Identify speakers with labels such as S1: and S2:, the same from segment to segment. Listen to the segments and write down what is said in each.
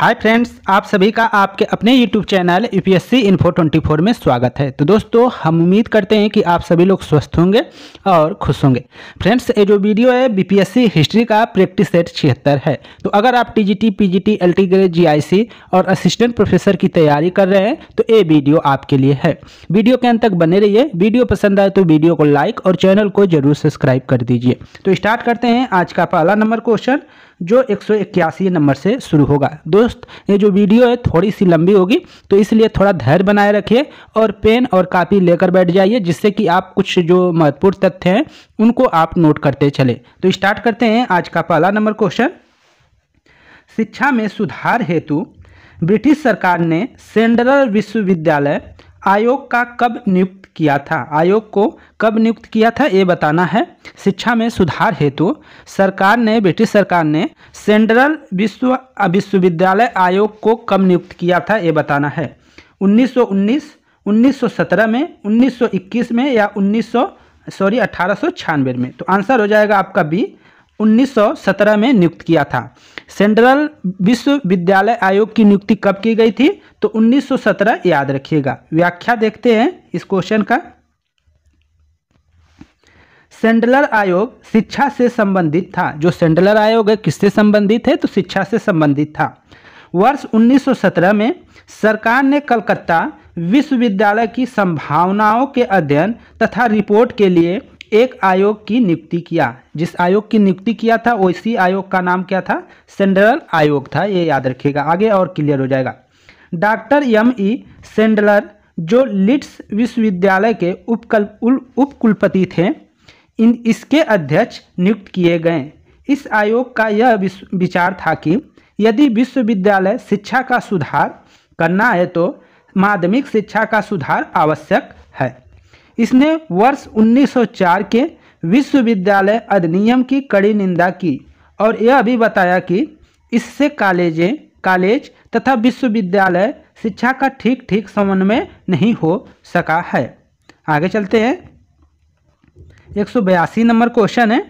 S1: Hi friends, आप सभी का आपके अपने यूट्यूब चैनल यूपीएससी इन्फो 24 में स्वागत है। तो दोस्तों, हम उम्मीद करते हैं कि आप सभी लोग स्वस्थ होंगे और खुश होंगे। फ्रेंड्स, ये जो वीडियो है बीपीएससी हिस्ट्री का प्रैक्टिस सेट 76 है। तो अगर आप TGT, PGT, LT grade, GIC और असिस्टेंट प्रोफेसर की तैयारी कर रहे हैं तो ये वीडियो आपके लिए है। वीडियो के अंत तक बने रहिए। वीडियो पसंद आए तो वीडियो को लाइक और चैनल को जरूर सब्सक्राइब कर दीजिए। तो स्टार्ट करते हैं आज का पहला नंबर क्वेश्चन, जो 181 नंबर से शुरू होगा। दोस्त, ये जो वीडियो है थोड़ी सी लंबी होगी, तो इसलिए थोड़ा धैर्य बनाए रखिए और पेन और कापी लेकर बैठ जाइए, जिससे कि आप कुछ जो महत्वपूर्ण तथ्य हैं उनको आप नोट करते चले। तो स्टार्ट करते हैं आज का पहला नंबर क्वेश्चन। शिक्षा में सुधार हेतु ब्रिटिश सरकार ने सेंट्रल विश्वविद्यालय आयोग का कब नियुक्त किया था? आयोग को कब नियुक्त किया था ये बताना है। शिक्षा में सुधार हेतु ब्रिटिश सरकार ने सेंट्रल विश्वविद्यालय आयोग को कब नियुक्त किया था ये बताना है। 1919, 1917 में, 1921 में या 1896 में। तो आंसर हो जाएगा आपका बी, 1917 में नियुक्त किया था। सेंट्रल विश्वविद्यालय आयोग की नियुक्ति कब की गई थी? तो 1917, याद रखिएगा। व्याख्या देखते हैं इस क्वेश्चन का। सेंट्रल आयोग शिक्षा से संबंधित था। जो सेंट्रल आयोग है किससे संबंधित है? तो शिक्षा से संबंधित था। वर्ष 1917 में सरकार ने कलकत्ता विश्वविद्यालय की संभावनाओं के अध्ययन तथा रिपोर्ट के लिए एक आयोग की नियुक्ति किया। जिस आयोग की नियुक्ति किया था उसी आयोग का नाम क्या था? सेंट्रल आयोग था। ये याद रखिएगा, आगे और क्लियर हो जाएगा। डॉक्टर एम.ई. सेंडलर, जो लीड्स विश्वविद्यालय के उपकुलपति थे, इसके अध्यक्ष नियुक्त किए गए। इस आयोग का यह विचार था कि यदि विश्वविद्यालय शिक्षा का सुधार करना है तो माध्यमिक शिक्षा का सुधार आवश्यक है। इसने वर्ष 1904 के विश्वविद्यालय अधिनियम की कड़ी निंदा की और यह भी बताया कि इससे कॉलेज तथा विश्वविद्यालय शिक्षा का ठीक समन्वय नहीं हो सका है। आगे चलते हैं। 182 नंबर क्वेश्चन है।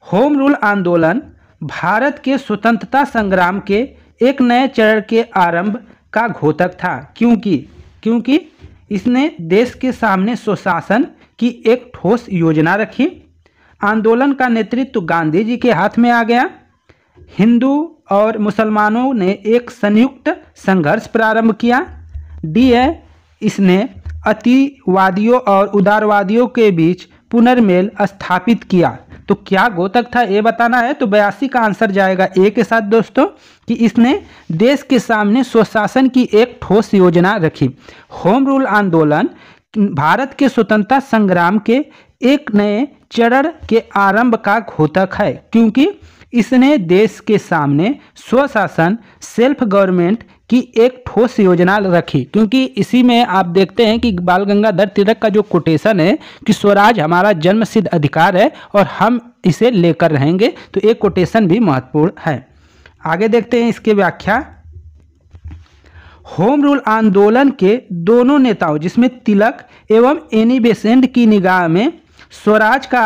S1: होम रूल आंदोलन भारत के स्वतंत्रता संग्राम के एक नए चरण के आरंभ का घोतक था। क्योंकि इसने देश के सामने स्वशासन की एक ठोस योजना रखी। आंदोलन का नेतृत्व गांधी जी के हाथ में आ गया। हिंदू और मुसलमानों ने एक संयुक्त संघर्ष प्रारंभ किया। डी है, इसने अतिवादियों और उदारवादियों के बीच पुनर्मेल स्थापित किया। तो क्या घोतक था ये बताना है। तो 82 का आंसर जाएगा ए के साथ दोस्तों, कि इसने देश के सामने स्वशासन की एक ठोस योजना रखी। होम रूल आंदोलन भारत के स्वतंत्रता संग्राम के एक नए चरण के आरंभ का घोतक है, क्योंकि इसने देश के सामने स्वशासन, सेल्फ गवर्नमेंट की एक ठोस योजना रखी। क्योंकि इसी में आप देखते हैं कि बाल गंगाधर तिलक का जो कोटेशन है कि स्वराज हमारा जन्मसिद्ध अधिकार है और हम इसे लेकर रहेंगे, तो एक कोटेशन भी महत्वपूर्ण है। आगे देखते हैं इसकी व्याख्या। होम रूल आंदोलन के दोनों नेताओं, जिसमें तिलक एवं एनी बेसेंट की निगाह में स्वराज का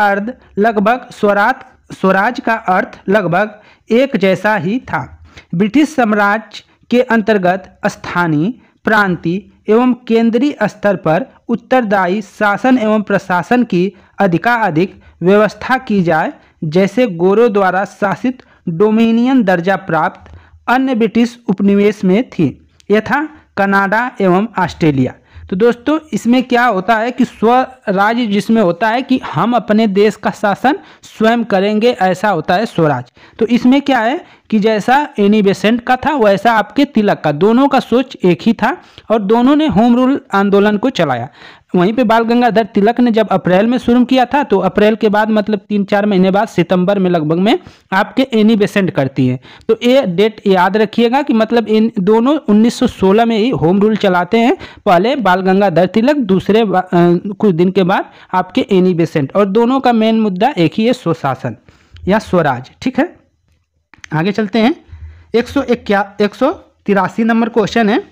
S1: अर्थ लगभग एक जैसा ही था। ब्रिटिश साम्राज्य के अंतर्गत स्थानीय, प्रांतीय एवं केंद्रीय स्तर पर उत्तरदायी शासन एवं प्रशासन की अधिकाधिक व्यवस्था की जाए, जैसे गोरों द्वारा शासित डोमिनियन दर्जा प्राप्त अन्य ब्रिटिश उपनिवेश में थी, यथा कनाडा एवं ऑस्ट्रेलिया। तो दोस्तों, इसमें क्या होता है कि स्वराज जिसमें होता है कि हम अपने देश का शासन स्वयं करेंगे, ऐसा होता है स्वराज। तो इसमें क्या है कि जैसा एनी बेसेंट का था वैसा आपके तिलक का, दोनों का सोच एक ही था और दोनों ने होम रूल आंदोलन को चलाया। वहीं पे बाल गंगाधर तिलक ने जब अप्रैल में शुरू किया था, तो अप्रैल के बाद मतलब 3-4 महीने बाद सितंबर में लगभग में आपके एनी बेसेंट करती है। तो ये डेट याद रखिएगा कि मतलब इन दोनों 1916 में ही होम रूल चलाते हैं। पहले बाल गंगाधर तिलक, दूसरे कुछ दिन के बाद आपके एनी बेसेंट, और दोनों का मेन मुद्दा एक ही है, स्वशासन या स्वराज। ठीक है, आगे चलते हैं। 183 नंबर क्वेश्चन है।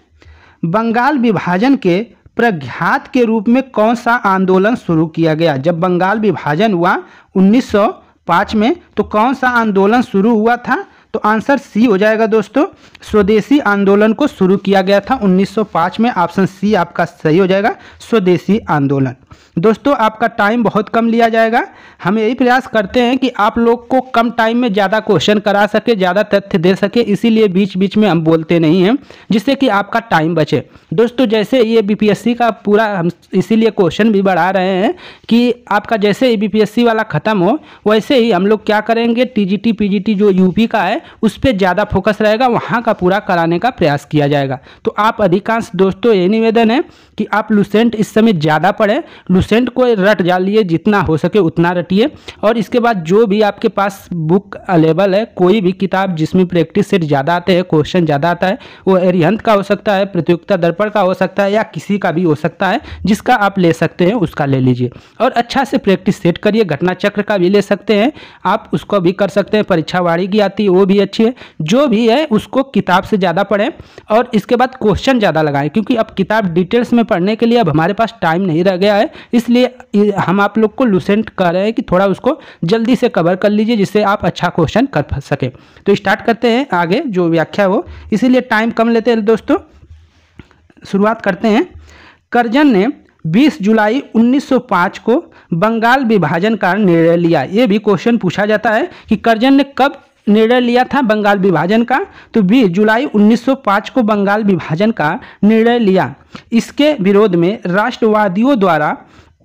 S1: बंगाल विभाजन के प्रख्यात के रूप में कौन सा आंदोलन शुरू किया गया? जब बंगाल विभाजन हुआ 1905 में, तो कौन सा आंदोलन शुरू हुआ था? तो आंसर सी हो जाएगा दोस्तों। स्वदेशी आंदोलन को शुरू किया गया था 1905 में। ऑप्शन सी आपका सही हो जाएगा, स्वदेशी आंदोलन। दोस्तों आपका टाइम बहुत कम लिया जाएगा। हम यही प्रयास करते हैं कि आप लोग को कम टाइम में ज़्यादा क्वेश्चन करा सके, ज़्यादा तथ्य दे सके, इसीलिए बीच बीच में हम बोलते नहीं हैं, जिससे कि आपका टाइम बचे। दोस्तों जैसे ये बीपीएससी का पूरा हम इसीलिए क्वेश्चन भी बढ़ा रहे हैं कि आपका जैसे बीपीएससी वाला ख़त्म हो, वैसे ही हम लोग क्या करेंगे, टीजीटी पीजीटी जो यूपी का है उस पर ज़्यादा फोकस रहेगा, वहाँ का पूरा कराने का प्रयास किया जाएगा। तो आप अधिकांश दोस्तों यही निवेदन है कि आप लुसेंट इस समय ज़्यादा पढ़ें, लुसेंट को रट जालिए, जितना हो सके उतना रटिए। और इसके बाद जो भी आपके पास बुक अवेलेबल है, कोई भी किताब जिसमें प्रैक्टिस सेट ज़्यादा आते हैं, क्वेश्चन ज़्यादा आता है, वो अरिहंत का हो सकता है, प्रतियोगिता दर्पण का हो सकता है, या किसी का भी हो सकता है, जिसका आप ले सकते हैं उसका ले लीजिए और अच्छा से प्रैक्टिस सेट करिए। घटना चक्र का भी ले सकते हैं आप, उसको भी कर सकते हैं। परीक्षा वाणी की आती है वो भी अच्छी है। जो भी है उसको किताब से ज़्यादा पढ़ें और इसके बाद क्वेश्चन ज़्यादा लगाएं, क्योंकि अब किताब डिटेल्स में पढ़ने के लिए अब हमारे पास टाइम नहीं रह गया है। इसलिए हम आप लोग को लुसेंट कह रहे हैं कि थोड़ा उसको जल्दी से कवर कर लीजिए, जिससे आप अच्छा क्वेश्चन कर सके। तो स्टार्ट करते हैं आगे जो व्याख्या हो, इसीलिए टाइम कम लेते हैं दोस्तों। शुरुआत करते हैं। कर्जन ने 20 जुलाई 1905 को बंगाल विभाजन का निर्णय लिया। ये भी क्वेश्चन पूछा जाता है कि कर्जन ने कब निर्णय लिया था बंगाल विभाजन का, तो 20 जुलाई 1905 को बंगाल विभाजन का निर्णय लिया। इसके विरोध में राष्ट्रवादियों द्वारा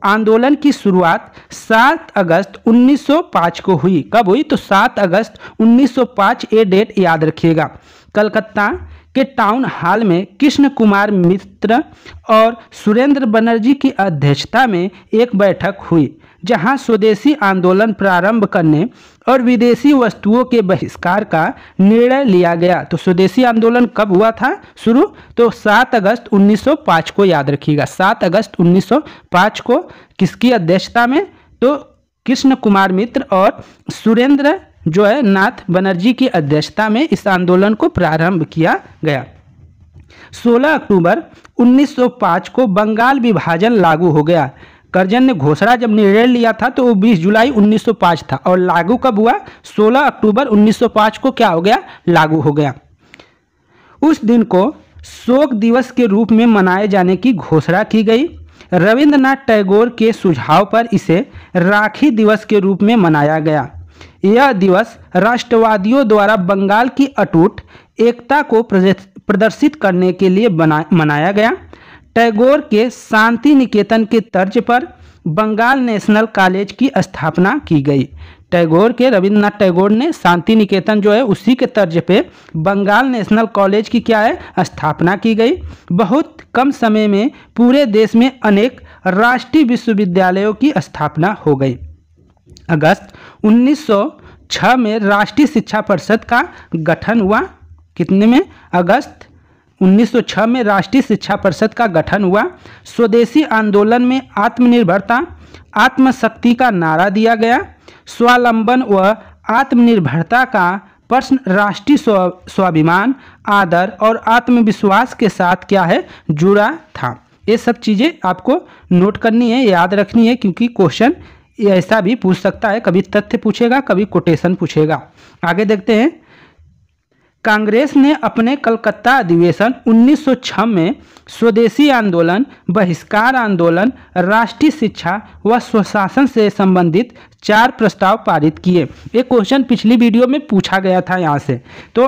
S1: आंदोलन की शुरुआत 7 अगस्त 1905 को हुई। कब हुई, तो 7 अगस्त 1905। ये डेट याद रखिएगा। कलकत्ता के टाउन हॉल में कृष्ण कुमार मित्र और सुरेंद्र बनर्जी की अध्यक्षता में एक बैठक हुई, जहां स्वदेशी आंदोलन प्रारंभ करने और विदेशी वस्तुओं के बहिष्कार का निर्णय लिया गया। तो स्वदेशी आंदोलन कब हुआ था शुरू, तो 7 अगस्त 1905 को याद रखिएगा। 7 अगस्त 1905 को किसकी अध्यक्षता में, तो कृष्ण कुमार मित्र और सुरेंद्र जो है नाथ बनर्जी की अध्यक्षता में इस आंदोलन को प्रारंभ किया गया। 16 अक्टूबर 1905 को बंगाल विभाजन लागू हो गया। कर्जन ने घोषणा जब निर्णय लिया था तो वो 20 जुलाई 1905 था और लागू कब हुआ, 16 अक्टूबर 1905 को क्या हो गया, लागू हो गया। उस दिन को शोक दिवस के रूप में मनाए जाने की घोषणा की गई। रविंद्रनाथ टैगोर के सुझाव पर इसे राखी दिवस के रूप में मनाया गया। यह दिवस राष्ट्रवादियों द्वारा बंगाल की अटूट एकता को प्रदर्शित करने के लिए मनाया गया। टैगोर के शांति निकेतन के तर्ज पर बंगाल नेशनल कॉलेज की स्थापना की गई। टैगोर के रविंद्रनाथ टैगोर ने शांति निकेतन जो है उसी के तर्ज पे बंगाल नेशनल कॉलेज की क्या है, स्थापना की गई। बहुत कम समय में पूरे देश में अनेक राष्ट्रीय विश्वविद्यालयों की स्थापना हो गई। अगस्त 1906 में राष्ट्रीय शिक्षा परिषद का गठन हुआ। कितने में, अगस्त 1906 में राष्ट्रीय शिक्षा परिषद का गठन हुआ। स्वदेशी आंदोलन में आत्मनिर्भरता, आत्मशक्ति का नारा दिया गया। स्वावलंबन व आत्मनिर्भरता का प्रश्न राष्ट्रीय स्वाभिमान, आदर और आत्मविश्वास के साथ क्या है, जुड़ा था। ये सब चीज़ें आपको नोट करनी है, याद रखनी है, क्योंकि क्वेश्चन ऐसा भी पूछ सकता है, कभी तथ्य पूछेगा, कभी कोटेशन पूछेगा। आगे देखते हैं। कांग्रेस ने अपने कलकत्ता अधिवेशन 1906 में स्वदेशी आंदोलन, बहिष्कार आंदोलन, राष्ट्रीय शिक्षा व स्वशासन से संबंधित 4 प्रस्ताव पारित किए। एक क्वेश्चन पिछली वीडियो में पूछा गया था यहाँ से। तो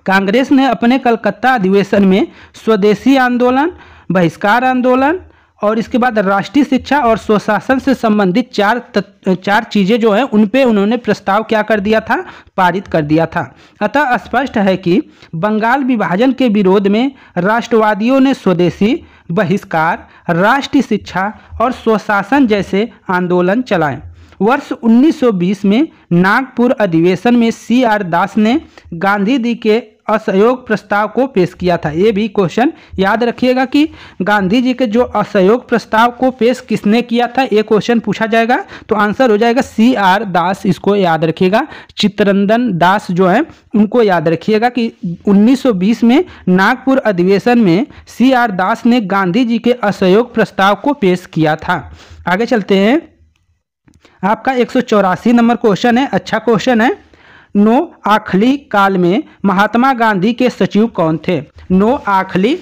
S1: कांग्रेस ने अपने कलकत्ता अधिवेशन में स्वदेशी आंदोलन, बहिष्कार आंदोलन और इसके बाद राष्ट्रीय शिक्षा और स्वशासन से संबंधित चार चीज़ें जो है उन पे उन्होंने प्रस्ताव क्या कर दिया था, पारित कर दिया था। अतः स्पष्ट है कि बंगाल विभाजन के विरोध में राष्ट्रवादियों ने स्वदेशी, बहिष्कार, राष्ट्रीय शिक्षा और स्वशासन जैसे आंदोलन चलाए। वर्ष 1920 में नागपुर अधिवेशन में CR दास ने गांधी जी के असहयोग प्रस्ताव को पेश किया था। ये भी क्वेश्चन याद रखिएगा कि गांधी जी के जो असहयोग प्रस्ताव को पेश किसने किया था, ये क्वेश्चन पूछा जाएगा। तो आंसर हो जाएगा CR दास, इसको याद रखिएगा। चित्तरंजन दास जो है उनको याद रखिएगा कि 1920 में नागपुर अधिवेशन में CR दास ने गांधी जी के असहयोग प्रस्ताव को पेश किया था। आगे चलते हैं। आपका 184 नंबर क्वेश्चन है, अच्छा क्वेश्चन है। नोआखली काल में महात्मा गांधी के सचिव कौन थे? नोआखली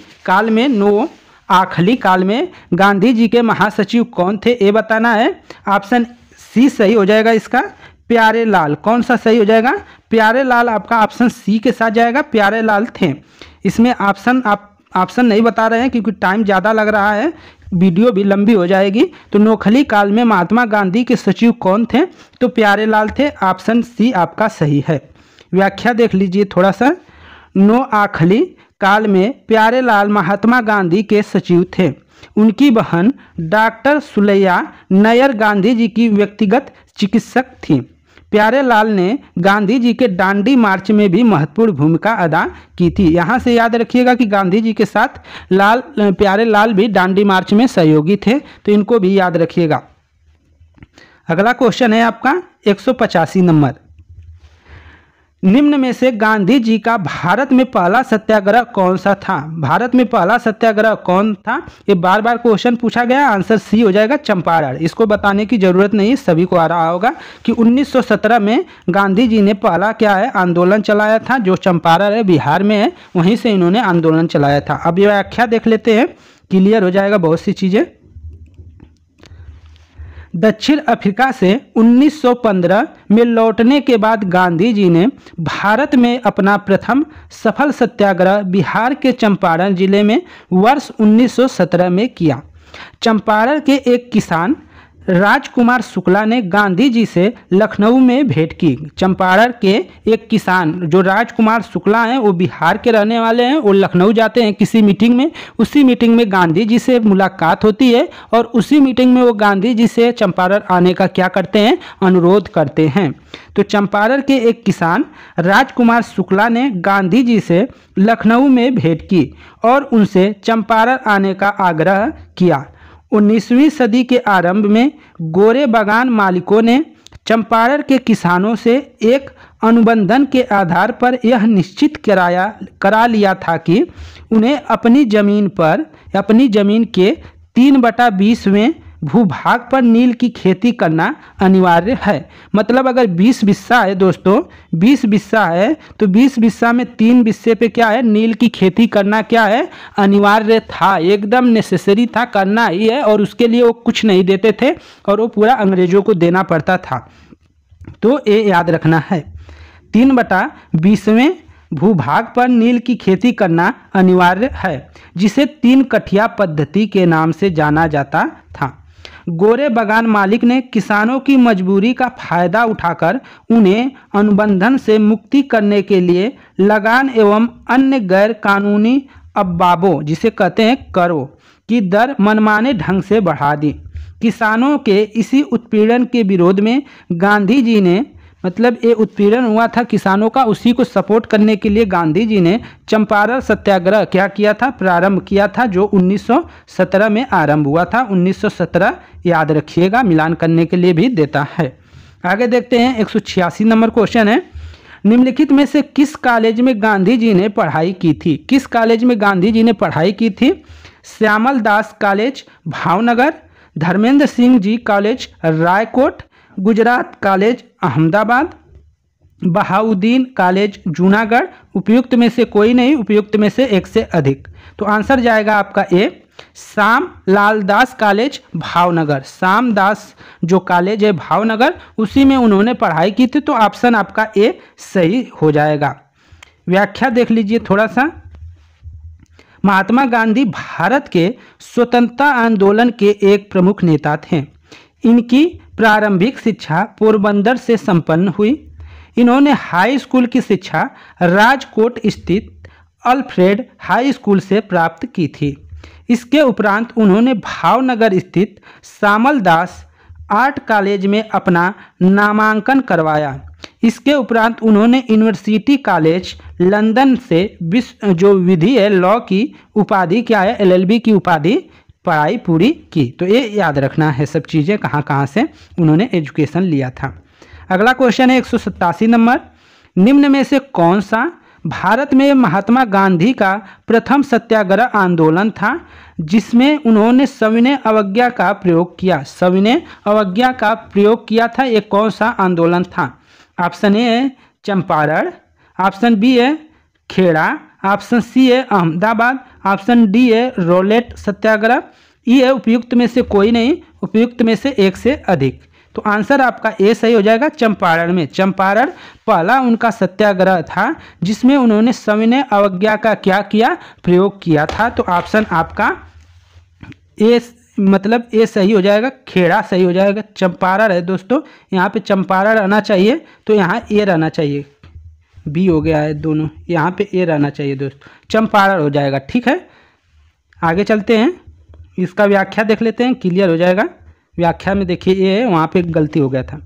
S1: काल में गांधी जी के महासचिव कौन थे, ये बताना है। ऑप्शन सी सही हो जाएगा इसका, प्यारे लाल। कौन सा सही हो जाएगा? प्यारे लाल आपका ऑप्शन सी के साथ जाएगा, प्यारे लाल थे। इसमें ऑप्शन नहीं बता रहे हैं क्योंकि टाइम ज़्यादा लग रहा है, वीडियो भी लंबी हो जाएगी। तो नोआखली काल में महात्मा गांधी के सचिव कौन थे? तो प्यारे लाल थे। ऑप्शन सी आपका सही है। व्याख्या देख लीजिए थोड़ा सा। नोआखली काल में प्यारे लाल महात्मा गांधी के सचिव थे। उनकी बहन डॉक्टर सुलैया नैयर गांधी जी की व्यक्तिगत चिकित्सक थी। प्यारे लाल ने गांधी जी के दांडी मार्च में भी महत्वपूर्ण भूमिका अदा की थी। यहाँ से याद रखिएगा कि गांधी जी के साथ प्यारे लाल भी दांडी मार्च में सहयोगी थे, तो इनको भी याद रखिएगा। अगला क्वेश्चन है आपका 185 नंबर। निम्न में से गांधी जी का भारत में पहला सत्याग्रह कौन सा था? भारत में पहला सत्याग्रह कौन था? ये बार बार क्वेश्चन पूछा गया। आंसर सी हो जाएगा, चंपारण। इसको बताने की जरूरत नहीं, सभी को आ रहा होगा कि 1917 में गांधी जी ने पहला क्या है आंदोलन चलाया था, जो चंपारण है, बिहार में है, वहीं से इन्होंने आंदोलन चलाया था। अब ये व्याख्या देख लेते हैं, क्लियर हो जाएगा बहुत सी चीज़ें। दक्षिण अफ्रीका से 1915 में लौटने के बाद गांधी जी ने भारत में अपना प्रथम सफल सत्याग्रह बिहार के चंपारण जिले में वर्ष 1917 में किया। चंपारण के एक किसान राजकुमार शुक्ला ने गांधी जी से लखनऊ में भेंट की। चंपारण के एक किसान जो राजकुमार शुक्ला हैं, वो बिहार के रहने वाले हैं, वो लखनऊ जाते हैं किसी मीटिंग में। उसी मीटिंग में गांधी जी से मुलाकात होती है और उसी मीटिंग में वो गांधी जी से चंपारण आने का क्या करते हैं, अनुरोध करते हैं। तो चंपारण के एक किसान राजकुमार शुक्ला ने गांधी जी से लखनऊ में भेंट की और उनसे चंपारण आने का आग्रह किया। 19वीं सदी के आरंभ में गोरे बागान मालिकों ने चंपारण के किसानों से एक अनुबंधन के आधार पर यह निश्चित करा लिया था कि उन्हें अपनी ज़मीन के 3/20वें भूभाग पर नील की खेती करना अनिवार्य है। मतलब अगर 20 बिस्सा है दोस्तों, 20 बिस्सा है तो 20 बिस्सा में 3 बिस्से पे क्या है, नील की खेती करना क्या है, अनिवार्य था, एकदम नेसेसरी था, करना ही है। और उसके लिए वो कुछ नहीं देते थे और वो पूरा अंग्रेजों को देना पड़ता था। तो ये याद रखना है, 3/20वें भूभाग पर नील की खेती करना अनिवार्य है, जिसे 3 कठिया पद्धति के नाम से जाना जाता था। गोरे बागान मालिक ने किसानों की मजबूरी का फायदा उठाकर उन्हें अनुबंधन से मुक्ति करने के लिए लगान एवं अन्य गैर कानूनी अवबाबों, जिसे कहते हैं करों, की दर मनमाने ढंग से बढ़ा दी। किसानों के इसी उत्पीड़न के विरोध में गांधी जी ने, मतलब ये उत्पीड़न हुआ था किसानों का, उसी को सपोर्ट करने के लिए गांधी जी ने चंपारण सत्याग्रह क्या किया था, प्रारंभ किया था, जो 1917 में आरंभ हुआ था। 1917 याद रखिएगा, मिलान करने के लिए भी देता है। आगे देखते हैं 186 नंबर क्वेश्चन है। निम्नलिखित में से किस कॉलेज में गांधी जी ने पढ़ाई की थी? किस कॉलेज में गांधी जी ने पढ़ाई की थी? Shyamal Das college Bhavnagar, Dharmendra Singh ji college Raikot, Gujarat college Ahmedabad, Bahauddin college Junagadh. उपयुक्त में से कोई नहीं, उपयुक्त में से एक से अधिक। तो आंसर जाएगा आपका ए, श्याम लाल दास कॉलेज भावनगर। श्याम दास जो कॉलेज है भावनगर, उसी में उन्होंने पढ़ाई की थी। तो ऑप्शन आपका ए सही हो जाएगा। व्याख्या देख लीजिए थोड़ा सा। महात्मा गांधी भारत के स्वतंत्रता आंदोलन के एक प्रमुख नेता थे। इनकी प्रारंभिक शिक्षा पोरबंदर से संपन्न हुई। इन्होंने हाई स्कूल की शिक्षा राजकोट स्थित अल्फ्रेड हाई स्कूल से प्राप्त की थी। इसके उपरांत उन्होंने भावनगर स्थित श्यामल दास आर्ट कॉलेज में अपना नामांकन करवाया। इसके उपरांत उन्होंने यूनिवर्सिटी कॉलेज लंदन से जो विधि है, लॉ की उपाधि क्या है, LLB की उपाधि पढ़ाई पूरी की। तो ये याद रखना है सब चीज़ें, कहाँ कहाँ से उन्होंने एजुकेशन लिया था। अगला क्वेश्चन है 187 नंबर। निम्न में से कौन सा भारत में महात्मा गांधी का प्रथम सत्याग्रह आंदोलन था जिसमें उन्होंने सविनय अवज्ञा का प्रयोग किया? सविनय अवज्ञा का प्रयोग किया था, ये कौन सा आंदोलन था? Option A Champaran, option B है खेड़ा, ऑप्शन सी है अहमदाबाद, ऑप्शन डी है रौलेट सत्याग्रह, ई है उपयुक्त में से कोई नहीं, उपयुक्त में से एक से अधिक। तो आंसर आपका ए सही हो जाएगा, चंपारण में। चंपारण पहला उनका सत्याग्रह था जिसमें उन्होंने सविनय अवज्ञा का क्या किया, प्रयोग किया था। तो ऑप्शन आपका ए मतलब ए सही हो जाएगा, खेड़ा सही हो जाएगा। चंपारण है दोस्तों, यहाँ पे चंपारण रहना चाहिए, तो यहाँ ए रहना चाहिए, बी हो गया है दोनों, यहाँ पे ए रहना चाहिए दोस्तों, चंपारण हो जाएगा। ठीक है, आगे चलते हैं, इसका व्याख्या देख लेते हैं, क्लियर हो जाएगा। व्याख्या में देखिए ये है, वहाँ पे गलती हो गया था।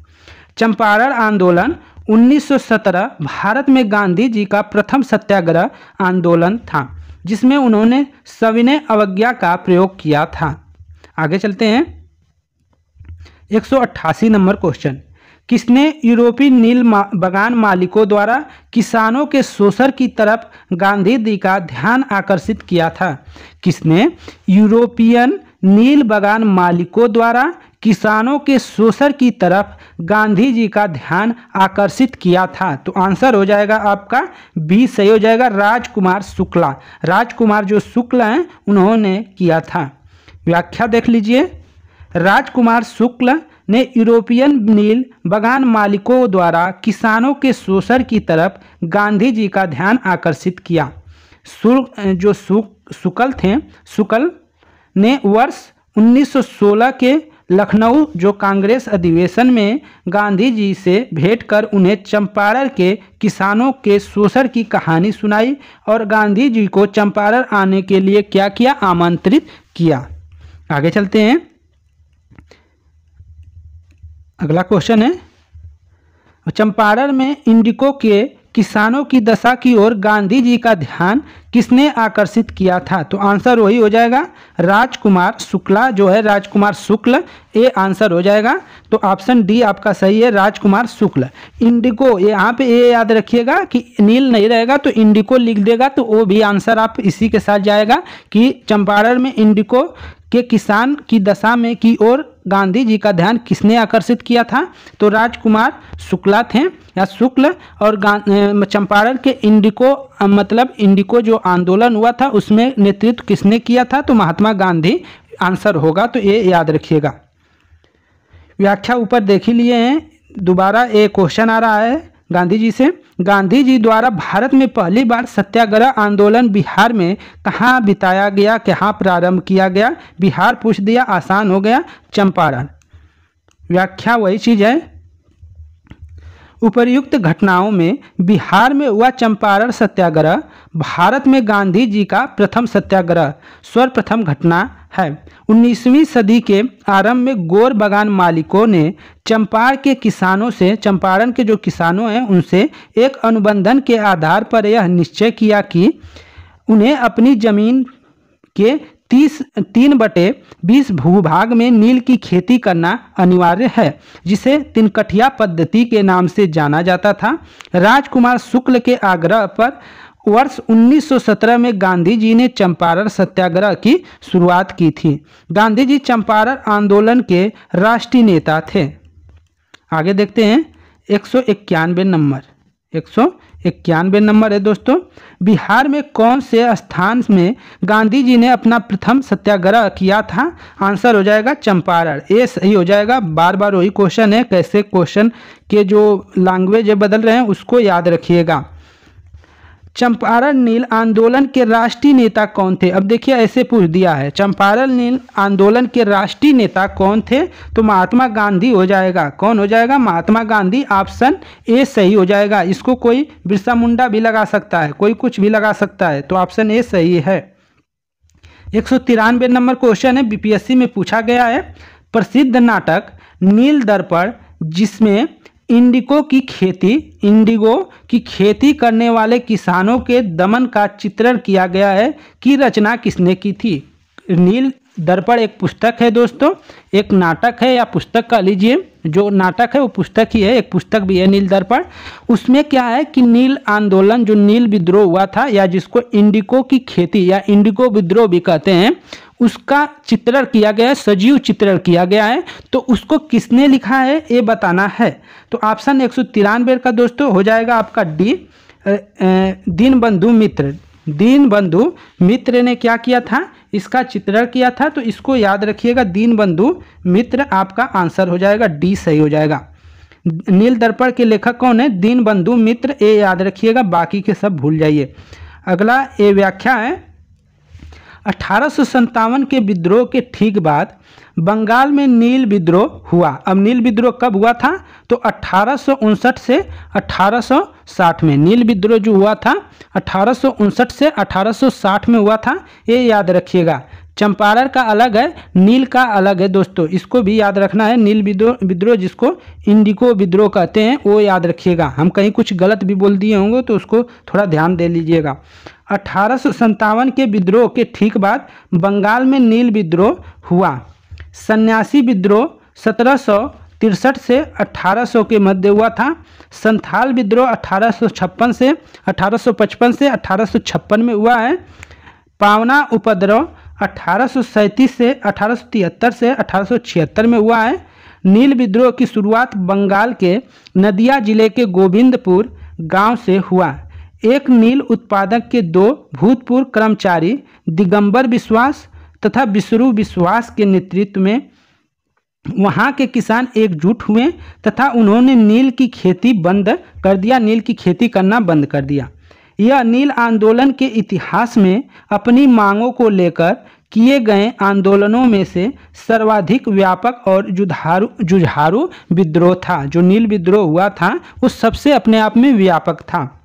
S1: चंपारण आंदोलन 1917 भारत में गांधी जी का प्रथम सत्याग्रह आंदोलन था जिसमें उन्होंने सविनय अवज्ञा का प्रयोग किया था। आगे चलते हैं, 188 नंबर क्वेश्चन, किसने यूरोपीय नील बागान मालिकों द्वारा किसानों के शोषण की तरफ गांधी जी का ध्यान आकर्षित किया था? किसने यूरोपियन नील बागान मालिकों द्वारा किसानों के शोषण की तरफ गांधी जी का ध्यान आकर्षित किया था? तो आंसर हो जाएगा आपका बी सही हो जाएगा, राजकुमार शुक्ला। राजकुमार जो शुक्ल हैं उन्होंने किया था। व्याख्या देख लीजिए, राजकुमार शुक्ल ने यूरोपियन नील बागान मालिकों द्वारा किसानों के शोषण की तरफ गांधी जी का ध्यान आकर्षित किया। शुक्ल ने वर्ष 1916 के लखनऊ जो कांग्रेस अधिवेशन में गांधी जी से भेंट कर उन्हें चंपारण के किसानों के शोषण की कहानी सुनाई और गांधी जी को चंपारण आने के लिए क्या किया, आमंत्रित किया। आगे चलते हैं, अगला क्वेश्चन है, चंपारण में इंडिको के किसानों की दशा की ओर गांधी जी का ध्यान किसने आकर्षित किया था? तो आंसर वही हो जाएगा, राजकुमार शुक्ला जो है, राजकुमार शुक्ल, ये आंसर हो जाएगा। तो ऑप्शन डी आपका सही है, राजकुमार शुक्ल। इंडिको, यहाँ पे ये याद रखिएगा कि नील नहीं रहेगा तो इंडिको लिख देगा, तो वो भी आंसर आप इसी के साथ जाएगा कि चंपारण में इंडिको के किसान की दशा में की ओर गांधी जी का ध्यान किसने आकर्षित किया था? तो राजकुमार शुक्ला थे या शुक्ल। और चंपारण के इंडिको मतलब इंडिको जो आंदोलन हुआ था उसमें नेतृत्व किसने किया था? तो महात्मा गांधी आंसर होगा, तो ये याद रखिएगा। व्याख्या ऊपर देख ही लिए हैं, दोबारा एक क्वेश्चन आ रहा है गांधी जी से। गांधी जी द्वारा भारत में पहली बार सत्याग्रह आंदोलन बिहार में कहाँ बिताया गया, कहाँ प्रारंभ किया गया? बिहार पूछ दिया, आसान हो गया, चंपारण। व्याख्या वही चीज़ है, उपर्युक्त घटनाओं में बिहार में हुआ चंपारण सत्याग्रह भारत में गांधी जी का प्रथम सत्याग्रह सर्वप्रथम घटना है। 19वीं सदी के आरंभ में गोर बागान मालिकों ने चंपारण के किसानों से, चंपारण के जो किसानों हैं उनसे एक अनुबंधन के आधार पर यह निश्चय किया कि उन्हें अपनी जमीन के 3/20 भूभाग में नील की खेती करना अनिवार्य है, जिसे तिनकठिया पद्धति के नाम से जाना जाता था। राजकुमार शुक्ल के आग्रह पर वर्ष 1917 में गांधी जी ने चंपारण सत्याग्रह की शुरुआत की थी। गांधी जी चंपारण आंदोलन के राष्ट्रीय नेता थे। आगे देखते हैं, 191 नंबर, 191 नंबर है दोस्तों। बिहार में कौन से स्थान में गांधी जी ने अपना प्रथम सत्याग्रह किया था? आंसर हो जाएगा चंपारण, ये सही हो जाएगा। बार बार वही क्वेश्चन है, कैसे क्वेश्चन के जो लैंग्वेज बदल रहे हैं उसको याद रखिएगा। चंपारण नील आंदोलन के राष्ट्रीय नेता कौन थे? अब देखिए ऐसे पूछ दिया है, चंपारण नील आंदोलन के राष्ट्रीय नेता कौन थे? तो महात्मा गांधी हो जाएगा। कौन हो जाएगा? महात्मा गांधी। ऑप्शन ए सही हो जाएगा। इसको कोई बिरसा मुंडा भी लगा सकता है, कोई कुछ भी लगा सकता है, तो ऑप्शन ए सही है। 193 नंबर क्वेश्चन है, बीपीएससी में पूछा गया है। प्रसिद्ध नाटक नील दर्पण जिसमें इंडिगो की खेती करने वाले किसानों के दमन का चित्रण किया गया है, की रचना किसने की थी? नील दर्पण एक पुस्तक है दोस्तों, एक नाटक है या पुस्तक कह लीजिए, जो नाटक है वो पुस्तक ही है, एक पुस्तक भी है नील दर्पण। उसमें क्या है कि नील आंदोलन जो नील विद्रोह हुआ था, या जिसको इंडिगो की खेती या इंडिगो विद्रोह भी कहते हैं, उसका चित्रण किया गया है, सजीव चित्रण किया गया है, तो उसको किसने लिखा है ये बताना है। तो ऑप्शन 193 का दोस्तों हो जाएगा आपका डी, दीनबंधु मित्र। दीनबंधु मित्र ने क्या किया था, इसका चित्रण किया था, तो इसको याद रखिएगा, दीनबंधु मित्र आपका आंसर हो जाएगा, डी सही हो जाएगा। नील दर्पण के लेखक कौन है, दीनबंधु मित्र, ये याद रखिएगा, बाकी के सब भूल जाइए। अगला ये व्याख्या है, 1857 के विद्रोह के ठीक बाद बंगाल में नील विद्रोह हुआ। अब नील विद्रोह कब हुआ था, तो 1859 से 1860 में। नील विद्रोह जो हुआ था 1859 से 1860 में हुआ था, ये याद रखिएगा। चंपारण का अलग है, नील का अलग है दोस्तों, इसको भी याद रखना है। नील विद्रोह जिसको इंडिको विद्रोह कहते हैं वो याद रखिएगा। हम कहीं कुछ गलत भी बोल दिए होंगे तो उसको थोड़ा ध्यान दे लीजिएगा। 1857 के विद्रोह के ठीक बाद बंगाल में नील विद्रोह हुआ। सन्यासी विद्रोह 1763 से 1800 के मध्य हुआ था। संथाल विद्रोह 1855 से 1856 में हुआ है। पावना उपद्रव 1837 से 1873 से 1876 में हुआ है। नील विद्रोह की शुरुआत बंगाल के नदिया जिले के गोविंदपुर गांव से हुआ। एक नील उत्पादक के दो भूतपूर्व कर्मचारी दिगंबर विश्वास तथा विष्णु विश्वास के नेतृत्व में वहां के किसान एकजुट हुए तथा उन्होंने नील की खेती बंद कर दिया, नील की खेती करना बंद कर दिया। यह नील आंदोलन के इतिहास में अपनी मांगों को लेकर किए गए आंदोलनों में से सर्वाधिक व्यापक और जुझारू विद्रोह था। जो नील विद्रोह हुआ था वो सबसे अपने आप में व्यापक था।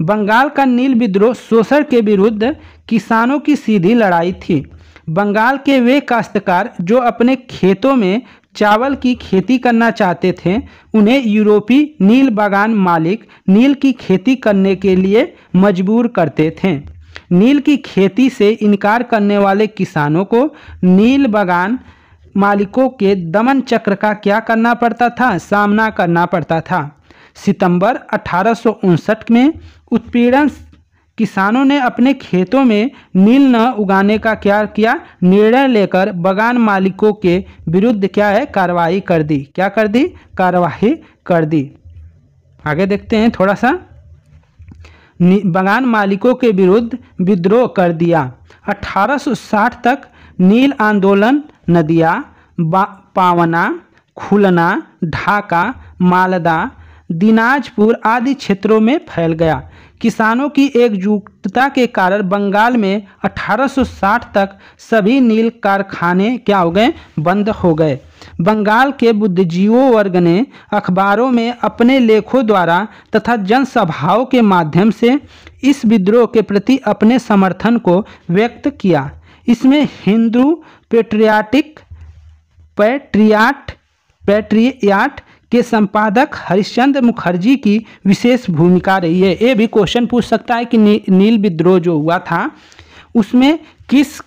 S1: बंगाल का नील विद्रोह शोषण के विरुद्ध किसानों की सीधी लड़ाई थी। बंगाल के वे काश्तकार जो अपने खेतों में चावल की खेती करना चाहते थे, उन्हें यूरोपीय नील बागान मालिक नील की खेती करने के लिए मजबूर करते थे। नील की खेती से इनकार करने वाले किसानों को नील बागान मालिकों के दमन चक्र का क्या करना पड़ता था, सामना करना पड़ता था। सितंबर 1859 में उत्पीड़न किसानों ने अपने खेतों में नील न उगाने का क्या किया, निर्णय लेकर बागान मालिकों के विरुद्ध क्या है, कार्रवाई कर दी। क्या कर दी, कार्रवाई कर दी। आगे देखते हैं थोड़ा सा। बागान मालिकों के विरुद्ध विद्रोह कर दिया। 1860 तक नील आंदोलन नदिया, पावना, खुलना, ढाका, मालदा, दिनाजपुर आदि क्षेत्रों में फैल गया। किसानों की एकजुटता के कारण बंगाल में 1860 तक सभी नील कारखाने क्या हो गए, बंद हो गए। बंगाल के बुद्धिजीवियों वर्ग ने अखबारों में अपने लेखों द्वारा तथा जनसभाओं के माध्यम से इस विद्रोह के प्रति अपने समर्थन को व्यक्त किया। इसमें हिंदू पैट्रियाट के संपादक हरिश्चंद्र मुखर्जी की विशेष भूमिका रही है। ये भी क्वेश्चन पूछ सकता है कि नील विद्रोह जो हुआ था उसमें किस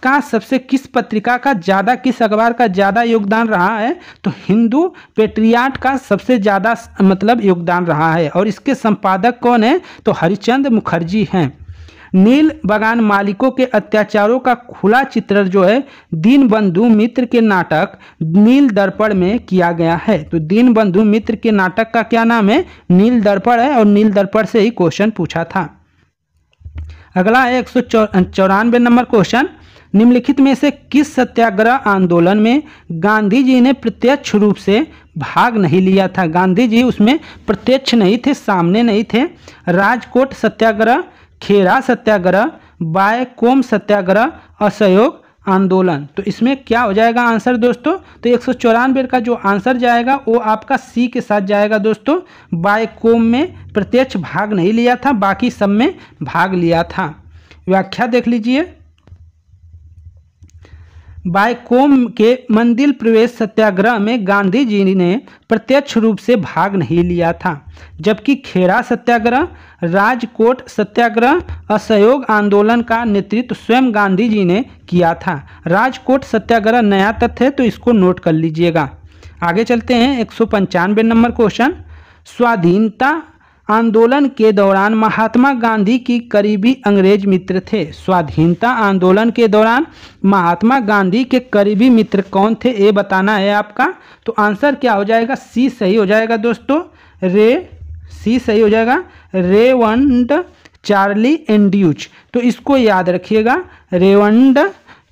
S1: पत्रिका का ज़्यादा, किस अखबार का ज़्यादा योगदान रहा है, तो हिंदू पैट्रियाट का सबसे ज़्यादा मतलब योगदान रहा है। और इसके संपादक कौन है, तो हरिश्चंद्र मुखर्जी हैं। नील बागान मालिकों के अत्याचारों का खुला चित्रण जो है दीनबंधु मित्र के नाटक नील दर्पण में किया गया है। तो दीनबंधु मित्र के नाटक का क्या नाम है, नील दर्पण है, और नील दर्पण से ही क्वेश्चन पूछा था। अगला है 194 नंबर क्वेश्चन। निम्नलिखित में से किस सत्याग्रह आंदोलन में गांधी जी ने प्रत्यक्ष रूप से भाग नहीं लिया था। गांधी जी उसमें प्रत्यक्ष नहीं थे, सामने नहीं थे। राजकोट सत्याग्रह, खेरा सत्याग्रह, बायकोम सत्याग्रह, असहयोग आंदोलन। तो इसमें क्या हो जाएगा आंसर दोस्तों, तो 194 का जो आंसर जाएगा वो आपका सी के साथ जाएगा दोस्तों। बायकोम में प्रत्यक्ष भाग नहीं लिया था, बाकी सब में भाग लिया था। व्याख्या देख लीजिए। बायकोम के मंदिर प्रवेश सत्याग्रह में गांधी जी ने प्रत्यक्ष रूप से भाग नहीं लिया था, जबकि खेरा सत्याग्रह, राजकोट सत्याग्रह, असहयोग आंदोलन का नेतृत्व स्वयं गांधी जी ने किया था। राजकोट सत्याग्रह नया तथ्य है, तो इसको नोट कर लीजिएगा। आगे चलते हैं 195 नंबर क्वेश्चन। स्वाधीनता आंदोलन के दौरान महात्मा गांधी की करीबी अंग्रेज मित्र थे? स्वाधीनता आंदोलन के दौरान महात्मा गांधी के करीबी मित्र कौन थे, ये बताना है आपका। तो आंसर क्या हो जाएगा? सी सही हो जाएगा दोस्तों। सी सही हो जाएगा, रेवंड चार्ली एंड्रयूज। तो इसको याद रखिएगा, रेवंड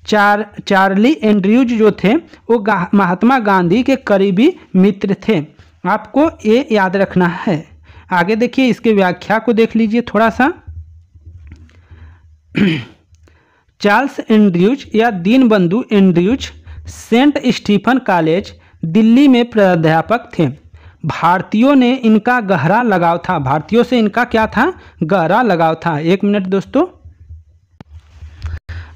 S1: चार्ली एंड्रयूज जो थे वो महात्मा गांधी के करीबी मित्र थे। आपको ये याद रखना है। आगे देखिए, इसके व्याख्या को देख लीजिए थोड़ा सा। चार्ल्स एंड्रयूज या Deenbandhu Andrews saint Stephen college Delhi में प्राध्यापक थे। भारतीयों ने इनका गहरा लगाव था। भारतीयों से इनका क्या था? गहरा लगाव था। एक मिनट दोस्तों,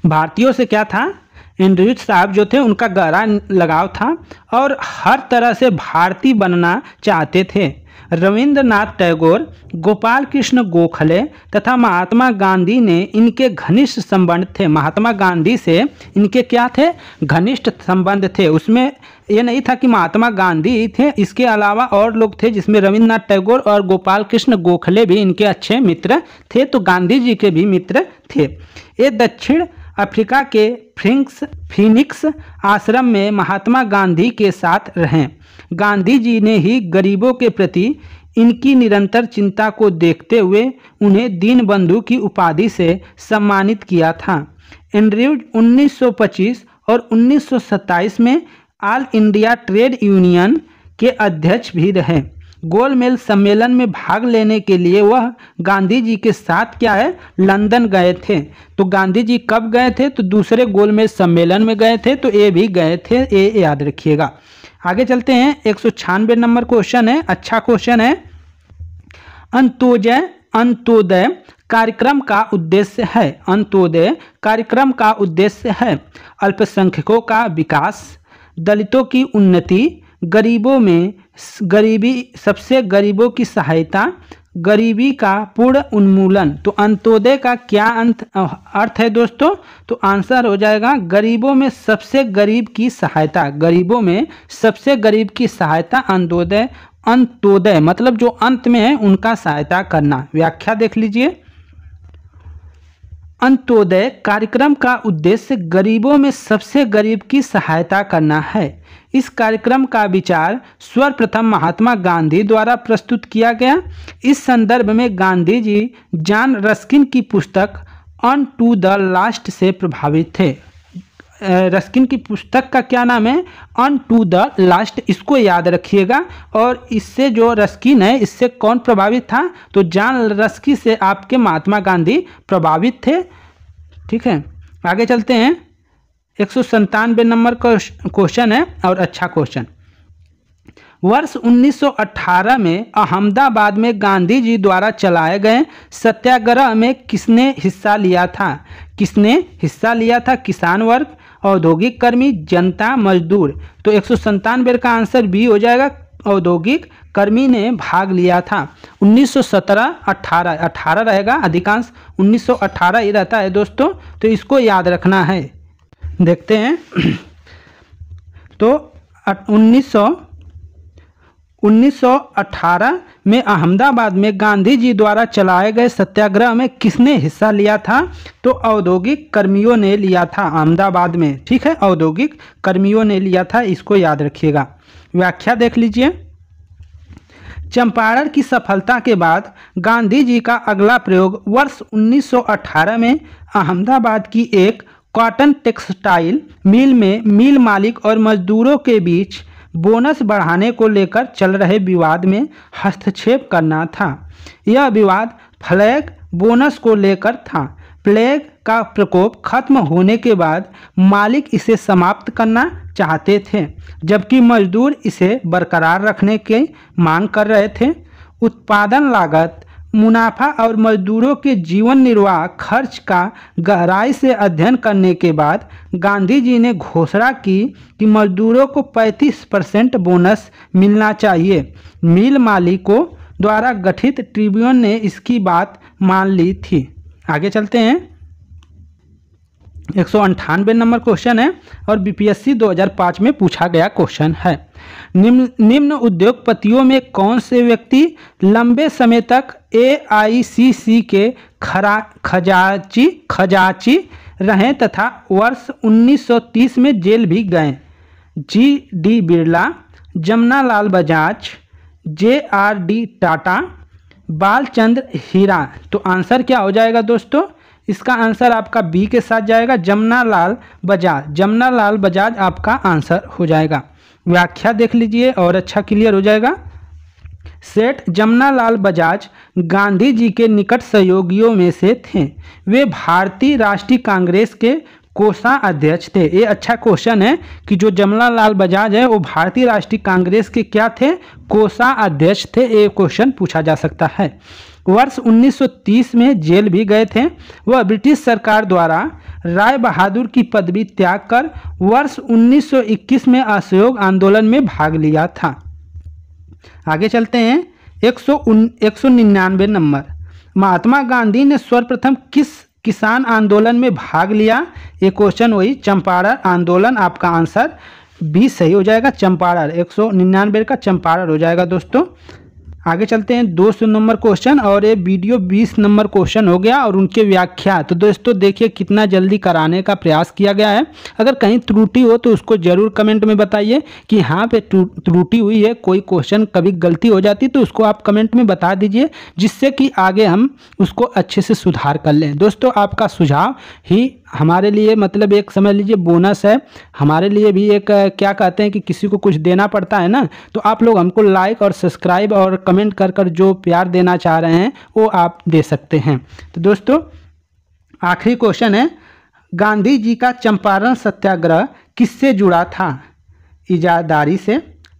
S1: भारतीयों से क्या था? एंड्रयूज साहब जो थे उनका गहरा लगाव था और हर तरह से भारतीय बनना चाहते थे। रविंद्रनाथ टैगोर, गोपाल कृष्ण गोखले तथा महात्मा गांधी ने इनके घनिष्ठ संबंध थे। महात्मा गांधी से इनके क्या थे? घनिष्ठ संबंध थे। उसमें ये नहीं था कि महात्मा गांधी थे, इसके अलावा और लोग थे, जिसमें रविंद्रनाथ टैगोर और गोपाल कृष्ण गोखले भी इनके अच्छे मित्र थे। तो गांधी जी के भी मित्र थे। ये दक्षिण अफ्रीका के फिनिक्स आश्रम में महात्मा गांधी के साथ रहें। गांधी जी ने ही गरीबों के प्रति इनकी निरंतर चिंता को देखते हुए उन्हें दीनबंधु की उपाधि से सम्मानित किया था। एंड्रयूज 1925 और 1927 में ऑल इंडिया ट्रेड यूनियन के अध्यक्ष भी रहे। गोलमेज सम्मेलन में भाग लेने के लिए वह गांधी जी के साथ क्या है? लंदन गए थे। तो गांधी जी कब गए थे? तो दूसरे गोलमेज सम्मेलन में गए थे। तो ये भी गए थे, ये याद रखिएगा। आगे चलते हैं। 196 नंबर क्वेश्चन है, अच्छा क्वेश्चन है। अंत्योदय कार्यक्रम का उद्देश्य है। अंत्योदय कार्यक्रम का उद्देश्य है अल्पसंख्यकों का विकास, दलितों की उन्नति, गरीबों में सबसे गरीबों की सहायता, गरीबी का पूर्ण उन्मूलन। तो अंत्योदय का क्या अर्थ है दोस्तों? तो आंसर हो जाएगा गरीबों में सबसे गरीब की सहायता। गरीबों में सबसे गरीब की सहायता अंत्योदय। अंत्योदय मतलब जो अंत में है उनका सहायता करना। व्याख्या देख लीजिए। अंत्योदय कार्यक्रम का उद्देश्य गरीबों में सबसे गरीब की सहायता करना है। इस कार्यक्रम का विचार सर्वप्रथम महात्मा गांधी द्वारा प्रस्तुत किया गया। इस संदर्भ में गांधी जी जॉन रस्किन की पुस्तक ऑन टू द लास्ट से प्रभावित थे। रस्किन की पुस्तक का क्या नाम है? On to the last. इसको याद रखिएगा। और इससे जो रस्किन है, इससे कौन प्रभावित था? तो जॉन रस्किन से आपके महात्मा गांधी प्रभावित थे। ठीक है, आगे चलते हैं। 197 नंबर क्वेश्चन है और अच्छा क्वेश्चन। वर्ष 1918 में अहमदाबाद में गांधी जी द्वारा चलाए गए सत्याग्रह में किसने हिस्सा लिया था? किसने हिस्सा लिया था? किसान वर्ग, औद्योगिक कर्मी, जनता, मजदूर। तो 197 का आंसर बी हो जाएगा, औद्योगिक कर्मी ने भाग लिया था। 1917-18 रहेगा, अधिकांश 1918 ही रहता है दोस्तों। तो इसको याद रखना है। देखते हैं। तो 1918 में अहमदाबाद में गांधी जी द्वारा चलाए गए सत्याग्रह में किसने हिस्सा लिया था? तो औद्योगिक कर्मियों ने लिया था अहमदाबाद में। ठीक है, औद्योगिक कर्मियों ने लिया था, इसको याद रखिएगा। व्याख्या देख लीजिए। चंपारण की सफलता के बाद गांधी जी का अगला प्रयोग वर्ष 1918 में अहमदाबाद की एक कॉटन टेक्सटाइल मिल में मिल मालिक और मजदूरों के बीच बोनस बढ़ाने को लेकर चल रहे विवाद में हस्तक्षेप करना था। यह विवाद फ्लैग बोनस को लेकर था। प्लेग का प्रकोप खत्म होने के बाद मालिक इसे समाप्त करना चाहते थे, जबकि मजदूर इसे बरकरार रखने की मांग कर रहे थे। उत्पादन लागत, मुनाफा और मजदूरों के जीवन निर्वाह खर्च का गहराई से अध्ययन करने के बाद गांधी जी ने घोषणा की कि मजदूरों को 35% बोनस मिलना चाहिए। मिल मालिकों द्वारा गठित ट्रिब्यून ने इसकी बात मान ली थी। आगे चलते हैं। 198 नंबर क्वेश्चन है और बीपीएससी 2005 में पूछा गया क्वेश्चन है। निम्न उद्योगपतियों में कौन से व्यक्ति लंबे समय तक एआईसीसी के खजांची रहे तथा वर्ष 1930 में जेल भी गए? जी.डी. बिरला, जमनालाल बजाज, जे.आर.डी. टाटा, बालचंद्र हीरा। तो आंसर क्या हो जाएगा दोस्तों? इसका आंसर आपका बी के साथ जाएगा, जमनालाल बजाज। जमनालाल बजाज आपका आंसर हो जाएगा। व्याख्या देख लीजिए और अच्छा क्लियर हो जाएगा। सेठ जमनालाल बजाज गांधी जी के निकट सहयोगियों में से थे। वे भारतीय राष्ट्रीय कांग्रेस के कोषाध्यक्ष थे। ये अच्छा क्वेश्चन है कि जो जमनालाल बजाज है वो भारतीय राष्ट्रीय कांग्रेस के क्या थे? कोषाध्यक्ष थे। ये क्वेश्चन पूछा जा सकता है। वर्ष 1930 में जेल भी गए थे। वह ब्रिटिश सरकार द्वारा राय बहादुर की पदवी त्याग कर वर्ष 1921 में असहयोग आंदोलन में भाग लिया था। आगे चलते हैं। 199 नंबर, महात्मा गांधी ने सर्वप्रथम किस किसान आंदोलन में भाग लिया? ये क्वेश्चन वही चंपारण आंदोलन। आपका आंसर बी सही हो जाएगा, चंपारण। 199 का चंपारण हो जाएगा दोस्तों। आगे चलते हैं 200 नंबर क्वेश्चन और ये वीडियो 20 नंबर क्वेश्चन हो गया और उनके व्याख्या। तो दोस्तों देखिए कितना जल्दी कराने का प्रयास किया गया है। अगर कहीं त्रुटि हो तो उसको ज़रूर कमेंट में बताइए कि यहाँ पे त्रुटि हुई है, कोई क्वेश्चन कभी गलती हो जाती तो उसको आप कमेंट में बता दीजिए, जिससे कि आगे हम उसको अच्छे से सुधार कर लें। दोस्तों आपका सुझाव ही हमारे लिए मतलब एक समझ लीजिए बोनस है। हमारे लिए भी एक क्या कहते हैं कि किसी को कुछ देना पड़ता है ना, तो आप लोग हमको लाइक और सब्सक्राइब और कमेंट कर जो प्यार देना चाह रहे हैं वो आप दे सकते हैं। तो दोस्तों आखिरी क्वेश्चन है, गांधी जी का चंपारण सत्याग्रह किससे जुड़ा था? इजादारी से,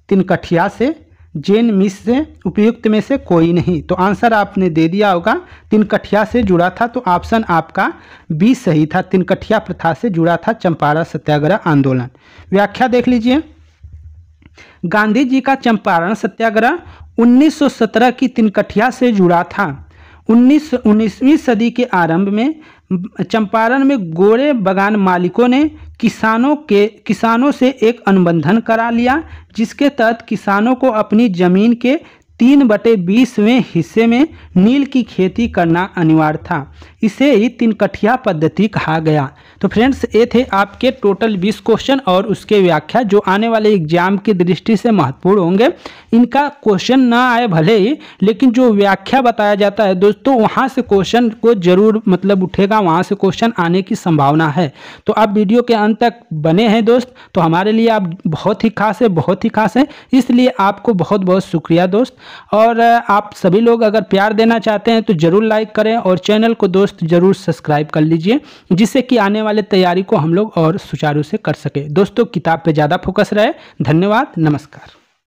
S1: तिनकठिया से, जैन मिस से, उपयुक्त में से कोई नहीं। तो आंसर आपने दे दिया होगा, तिनकठिया से जुड़ा था। तो ऑप्शन आपका बी सही था, तिनकठिया प्रथा से जुड़ा था चंपारण सत्याग्रह आंदोलन। व्याख्या देख लीजिए। गांधी जी का चंपारण सत्याग्रह 1917 की तिनकठिया से जुड़ा था। 19वीं सदी के आरंभ में चंपारण में गोरे बागान मालिकों ने किसानों से एक अनुबंधन करा लिया, जिसके तहत किसानों को अपनी जमीन के 3/20वें हिस्से में नील की खेती करना अनिवार्य था। इसे ही तिनकठिया पद्धति कहा गया। तो फ्रेंड्स ये थे आपके टोटल 20 क्वेश्चन और उसके व्याख्या जो आने वाले एग्जाम की दृष्टि से महत्वपूर्ण होंगे। इनका क्वेश्चन ना आए भले ही, लेकिन जो व्याख्या बताया जाता है दोस्तों वहाँ से क्वेश्चन को जरूर मतलब उठेगा, वहाँ से क्वेश्चन आने की संभावना है। तो आप वीडियो के अंत तक बने हैं दोस्त, तो हमारे लिए आप बहुत ही खास है, बहुत ही खास है। इसलिए आपको बहुत बहुत शुक्रिया दोस्त। और आप सभी लोग अगर प्यार देना चाहते हैं तो ज़रूर लाइक करें और चैनल को दोस्त ज़रूर सब्सक्राइब कर लीजिए, जिससे कि आने वाले तैयारी को हम लोग और सुचारू से कर सके। दोस्तों किताब पे ज़्यादा फोकस रहे। धन्यवाद, नमस्कार।